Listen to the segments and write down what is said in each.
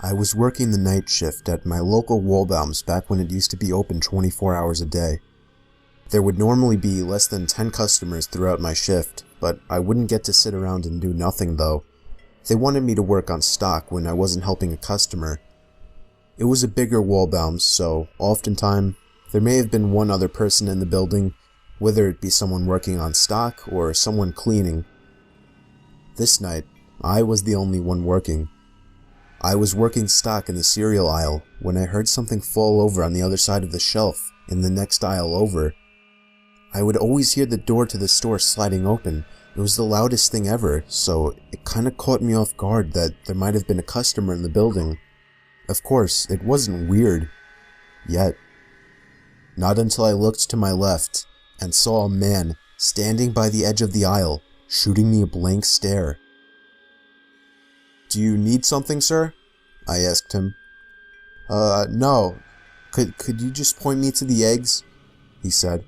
I was working the night shift at my local Waldbaum's back when it used to be open 24 hours a day. There would normally be less than 10 customers throughout my shift, but I wouldn't get to sit around and do nothing though. They wanted me to work on stock when I wasn't helping a customer. It was a bigger Waldbaum's, so oftentimes there may have been one other person in the building, whether it be someone working on stock or someone cleaning. This night, I was the only one working. I was working stock in the cereal aisle when I heard something fall over on the other side of the shelf in the next aisle over. I would always hear the door to the store sliding open. It was the loudest thing ever, so it kinda caught me off guard that there might have been a customer in the building. Of course, it wasn't weird. Yet. Not until I looked to my left and saw a man standing by the edge of the aisle, shooting me a blank stare. "Do you need something, sir?" I asked him. No. Could you just point me to the eggs?" he said.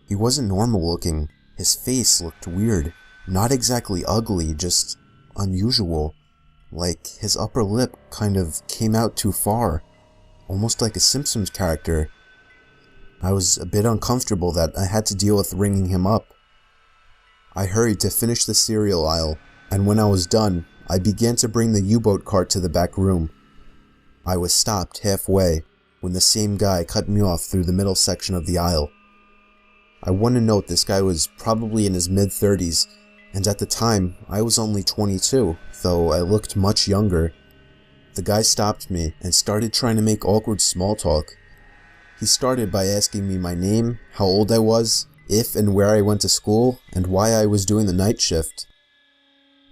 He wasn't normal looking. His face looked weird. Not exactly ugly, just unusual. Like his upper lip kind of came out too far. Almost like a Simpsons character. I was a bit uncomfortable that I had to deal with ringing him up. I hurried to finish the cereal aisle, and when I was done, I began to bring the U-boat cart to the back room. I was stopped halfway when the same guy cut me off through the middle section of the aisle. I want to note this guy was probably in his mid-30s, and at the time, I was only 22, though I looked much younger. The guy stopped me and started trying to make awkward small talk. He started by asking me my name, how old I was, if and where I went to school, and why I was doing the night shift.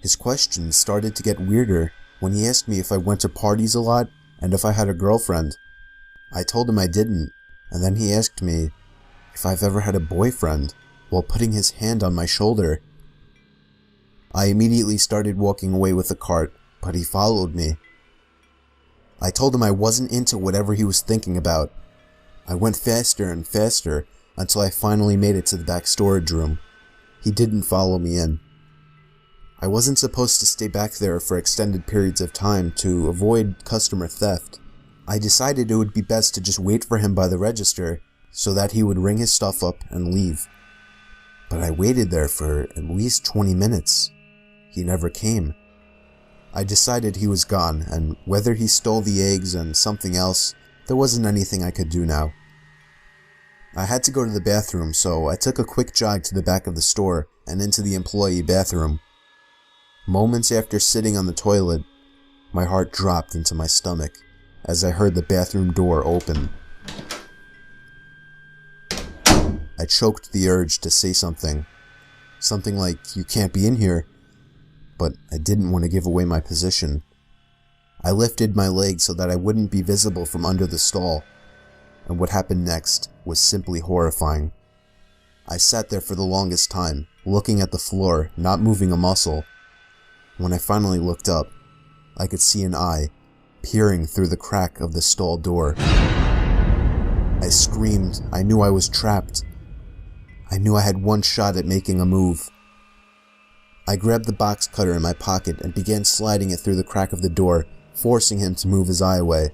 His questions started to get weirder when he asked me if I went to parties a lot and if I had a girlfriend. I told him I didn't, and then he asked me if I've ever had a boyfriend, while putting his hand on my shoulder. I immediately started walking away with the cart, but he followed me. I told him I wasn't into whatever he was thinking about. I went faster and faster until I finally made it to the back storage room. He didn't follow me in. I wasn't supposed to stay back there for extended periods of time to avoid customer theft. I decided it would be best to just wait for him by the register so that he would ring his stuff up and leave. But I waited there for at least 20 minutes. He never came. I decided he was gone, and whether he stole the eggs and something else, there wasn't anything I could do now. I had to go to the bathroom, so I took a quick jog to the back of the store and into the employee bathroom. Moments after sitting on the toilet, my heart dropped into my stomach as I heard the bathroom door open. I choked the urge to say something. Something like, "You can't be in here," but I didn't want to give away my position. I lifted my leg so that I wouldn't be visible from under the stall, and what happened next was simply horrifying. I sat there for the longest time, looking at the floor, not moving a muscle. When I finally looked up, I could see an eye peering through the crack of the stall door. I screamed. I knew I was trapped. I knew I had one shot at making a move. I grabbed the box cutter in my pocket and began sliding it through the crack of the door, forcing him to move his eye away.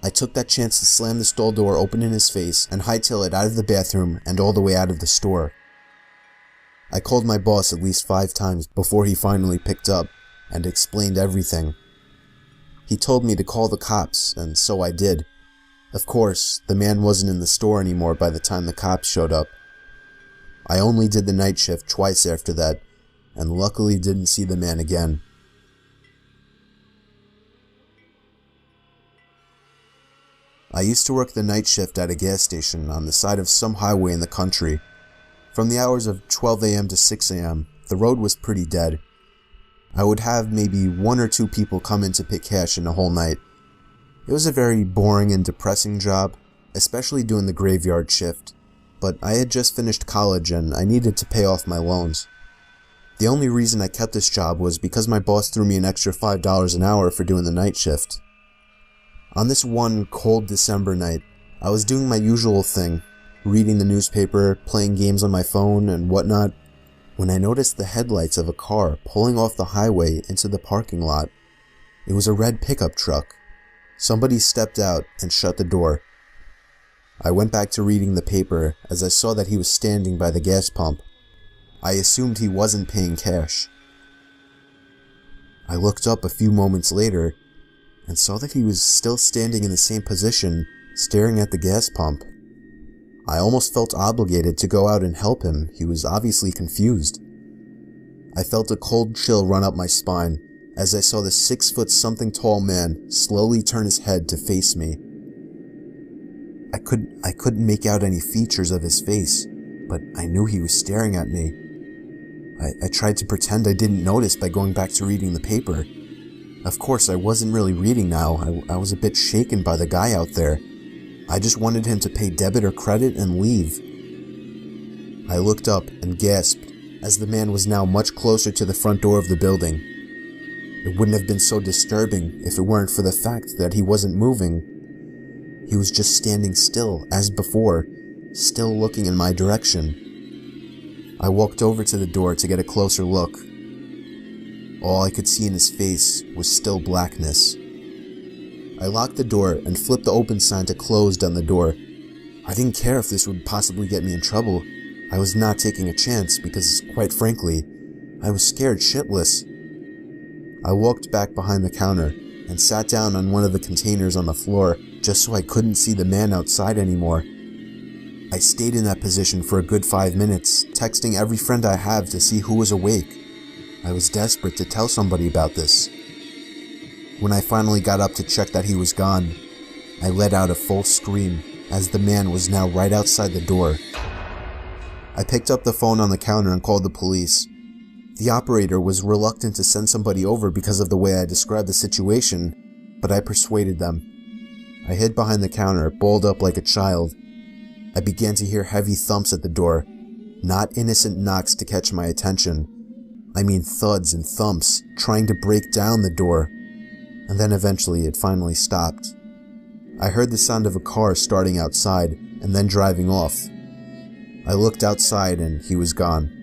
I took that chance to slam the stall door open in his face and hightail it out of the bathroom and all the way out of the store. I called my boss at least 5 times before he finally picked up and explained everything. He told me to call the cops, and so I did. Of course, the man wasn't in the store anymore by the time the cops showed up. I only did the night shift twice after that, and luckily didn't see the man again. I used to work the night shift at a gas station on the side of some highway in the country. From the hours of 12 a.m. to 6 a.m., the road was pretty dead. I would have maybe 1 or 2 people come in to pick cash in a whole night. It was a very boring and depressing job, especially doing the graveyard shift, but I had just finished college and I needed to pay off my loans. The only reason I kept this job was because my boss threw me an extra $5 an hour for doing the night shift. On this one cold December night, I was doing my usual thing, reading the newspaper, playing games on my phone, and whatnot, when I noticed the headlights of a car pulling off the highway into the parking lot. It was a red pickup truck. Somebody stepped out and shut the door. I went back to reading the paper as I saw that he was standing by the gas pump. I assumed he wasn't paying cash. I looked up a few moments later and saw that he was still standing in the same position, staring at the gas pump. I almost felt obligated to go out and help him. He was obviously confused. I felt a cold chill run up my spine as I saw the 6-foot-something tall man slowly turn his head to face me. I couldn't make out any features of his face, but I knew he was staring at me. I tried to pretend I didn't notice by going back to reading the paper. Of course, I wasn't really reading now. I was a bit shaken by the guy out there. I just wanted him to pay debit or credit and leave. I looked up and gasped as the man was now much closer to the front door of the building. It wouldn't have been so disturbing if it weren't for the fact that he wasn't moving. He was just standing still, as before, still looking in my direction. I walked over to the door to get a closer look. All I could see in his face was still blackness. I locked the door and flipped the open sign to closed on the door. I didn't care if this would possibly get me in trouble. I was not taking a chance because, quite frankly, I was scared shitless. I walked back behind the counter and sat down on one of the containers on the floor just so I couldn't see the man outside anymore. I stayed in that position for a good 5 minutes, texting every friend I have to see who was awake. I was desperate to tell somebody about this. When I finally got up to check that he was gone, I let out a full scream as the man was now right outside the door. I picked up the phone on the counter and called the police. The operator was reluctant to send somebody over because of the way I described the situation, but I persuaded them. I hid behind the counter, balled up like a child. I began to hear heavy thumps at the door, not innocent knocks to catch my attention. I mean thuds and thumps, trying to break down the door. And then eventually it finally stopped. I heard the sound of a car starting outside and then driving off. I looked outside and he was gone.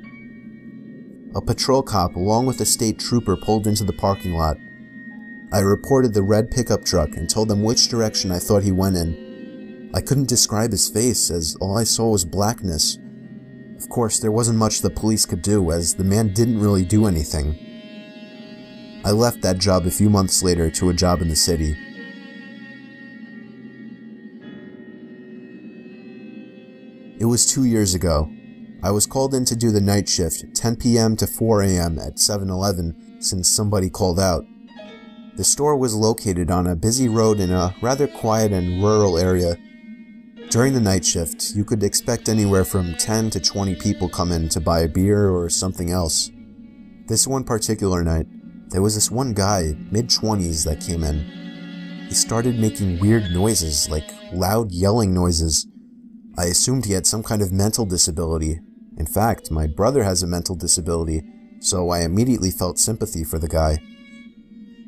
A patrol cop along with a state trooper pulled into the parking lot. I reported the red pickup truck and told them which direction I thought he went in. I couldn't describe his face as all I saw was blackness. Of course, there wasn't much the police could do as the man didn't really do anything. I left that job a few months later to a job in the city. It was 2 years ago. I was called in to do the night shift, 10 p.m. to 4 a.m. at 7-Eleven, since somebody called out. The store was located on a busy road in a rather quiet and rural area. During the night shift, you could expect anywhere from 10 to 20 people come in to buy a beer or something else. This one particular night, there was this one guy, mid-20s, that came in. He started making weird noises, like loud yelling noises. I assumed he had some kind of mental disability. In fact, my brother has a mental disability, so I immediately felt sympathy for the guy.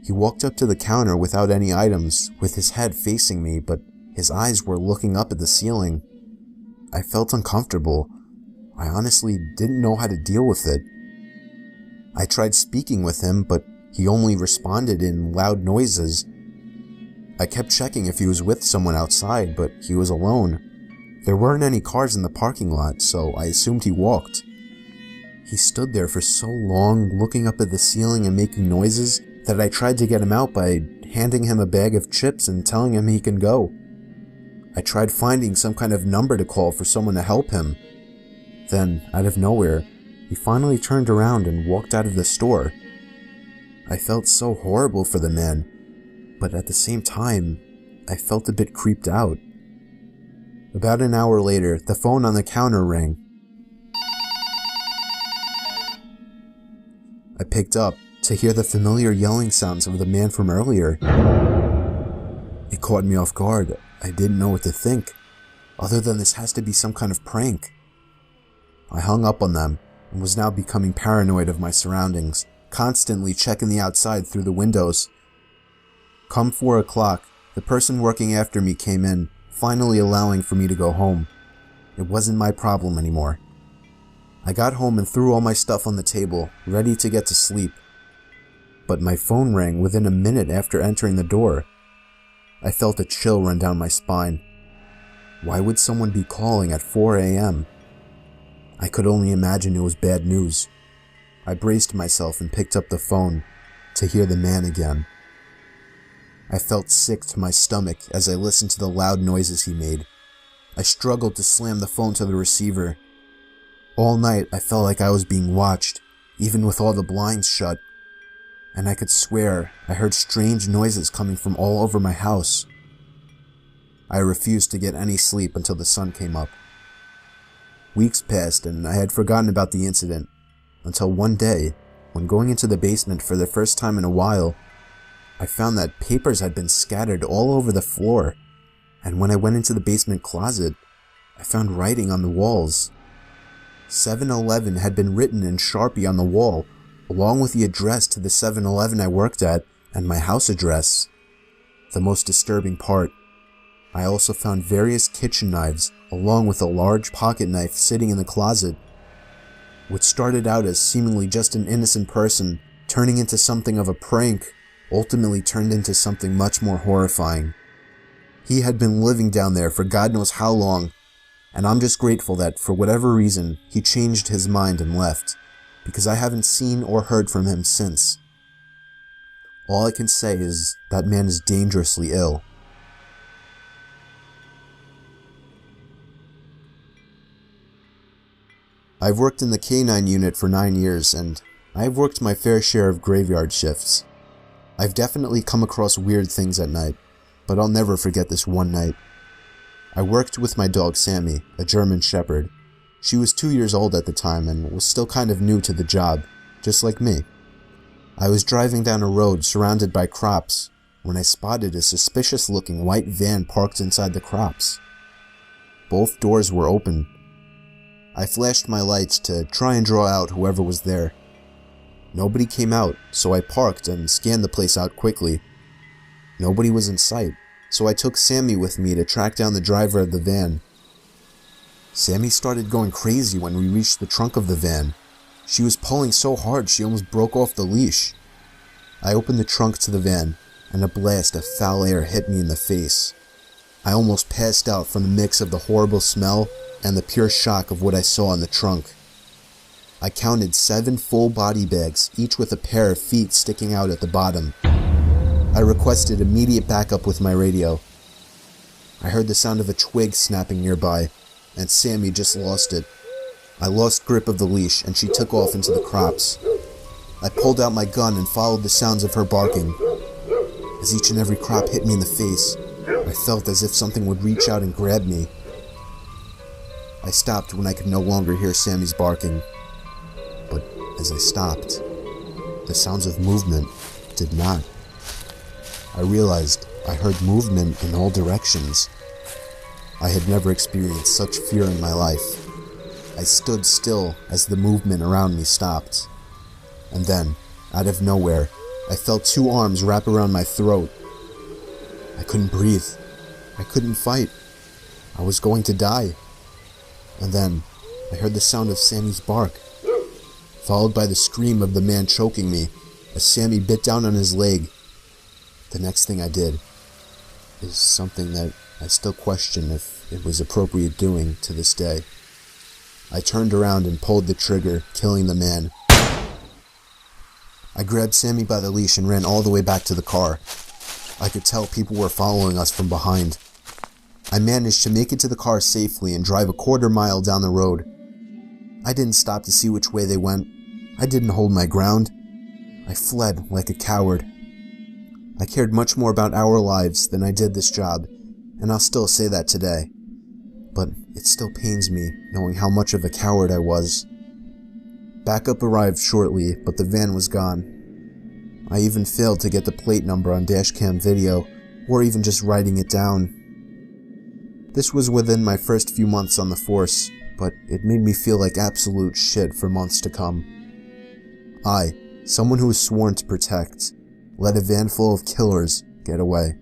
He walked up to the counter without any items, with his head facing me, but his eyes were looking up at the ceiling. I felt uncomfortable. I honestly didn't know how to deal with it. I tried speaking with him, but he only responded in loud noises. I kept checking if he was with someone outside, but he was alone. There weren't any cars in the parking lot, so I assumed he walked. He stood there for so long, looking up at the ceiling and making noises, that I tried to get him out by handing him a bag of chips and telling him he can go. I tried finding some kind of number to call for someone to help him. Then, out of nowhere, he finally turned around and walked out of the store. I felt so horrible for the man, but at the same time, I felt a bit creeped out. About an hour later, the phone on the counter rang. I picked up to hear the familiar yelling sounds of the man from earlier. It caught me off guard. I didn't know what to think, other than this has to be some kind of prank. I hung up on them and was now becoming paranoid of my surroundings, constantly checking the outside through the windows. Come 4 o'clock, the person working after me came in, finally allowing for me to go home. It wasn't my problem anymore. I got home and threw all my stuff on the table, ready to get to sleep. but my phone rang within a minute after entering the door. I felt a chill run down my spine. Why would someone be calling at 4 a.m.? I could only imagine it was bad news. I braced myself and picked up the phone to hear the man again. I felt sick to my stomach as I listened to the loud noises he made. I struggled to slam the phone to the receiver. All night I felt like I was being watched, even with all the blinds shut. And I could swear I heard strange noises coming from all over my house. I refused to get any sleep until the sun came up. Weeks passed and I had forgotten about the incident, until one day, when going into the basement for the first time in a while, I found that papers had been scattered all over the floor, and when I went into the basement closet, I found writing on the walls. 7-Eleven had been written in Sharpie on the wall, along with the address to the 7-Eleven I worked at and my house address. The most disturbing part, I also found various kitchen knives along with a large pocket knife sitting in the closet. What started out as seemingly just an innocent person turning into something of a prank ultimately turned into something much more horrifying. He had been living down there for God knows how long, and I'm just grateful that for whatever reason he changed his mind and left, because I haven't seen or heard from him since. All I can say is that man is dangerously ill. I've worked in the K-9 unit for 9 years, and I've worked my fair share of graveyard shifts. I've definitely come across weird things at night, but I'll never forget this one night. I worked with my dog Sammy, a German Shepherd. She was 2 years old at the time and was still kind of new to the job, just like me. I was driving down a road surrounded by crops when I spotted a suspicious-looking white van parked inside the crops. Both doors were open. I flashed my lights to try and draw out whoever was there. Nobody came out, so I parked and scanned the place out quickly. Nobody was in sight, so I took Sammy with me to track down the driver of the van. Sammy started going crazy when we reached the trunk of the van. She was pulling so hard she almost broke off the leash. I opened the trunk to the van, and a blast of foul air hit me in the face. I almost passed out from the mix of the horrible smell and the pure shock of what I saw in the trunk. I counted 7 full body bags, each with a pair of feet sticking out at the bottom. I requested immediate backup with my radio. I heard the sound of a twig snapping nearby, and Sammy just lost it. I lost grip of the leash, and she took off into the crops. I pulled out my gun and followed the sounds of her barking. As each and every crop hit me in the face, I felt as if something would reach out and grab me. I stopped when I could no longer hear Sammy's barking. But as I stopped, the sounds of movement did not. I realized I heard movement in all directions. I had never experienced such fear in my life. I stood still as the movement around me stopped. And then, out of nowhere, I felt 2 arms wrap around my throat. I couldn't breathe. I couldn't fight. I was going to die. And then, I heard the sound of Sammy's bark, followed by the scream of the man choking me as Sammy bit down on his leg. The next thing I did is something that I still question if it was appropriate doing to this day. I turned around and pulled the trigger, killing the man. I grabbed Sammy by the leash and ran all the way back to the car. I could tell people were following us from behind. I managed to make it to the car safely and drive a 1/4 mile down the road. I didn't stop to see which way they went. I didn't hold my ground. I fled like a coward. I cared much more about our lives than I did this job, and I'll still say that today. But it still pains me knowing how much of a coward I was. Backup arrived shortly, but the van was gone. I even failed to get the plate number on dashcam video, or even just writing it down. This was within my first few months on the force, but it made me feel like absolute shit for months to come. I, someone who was sworn to protect, let a van full of killers get away.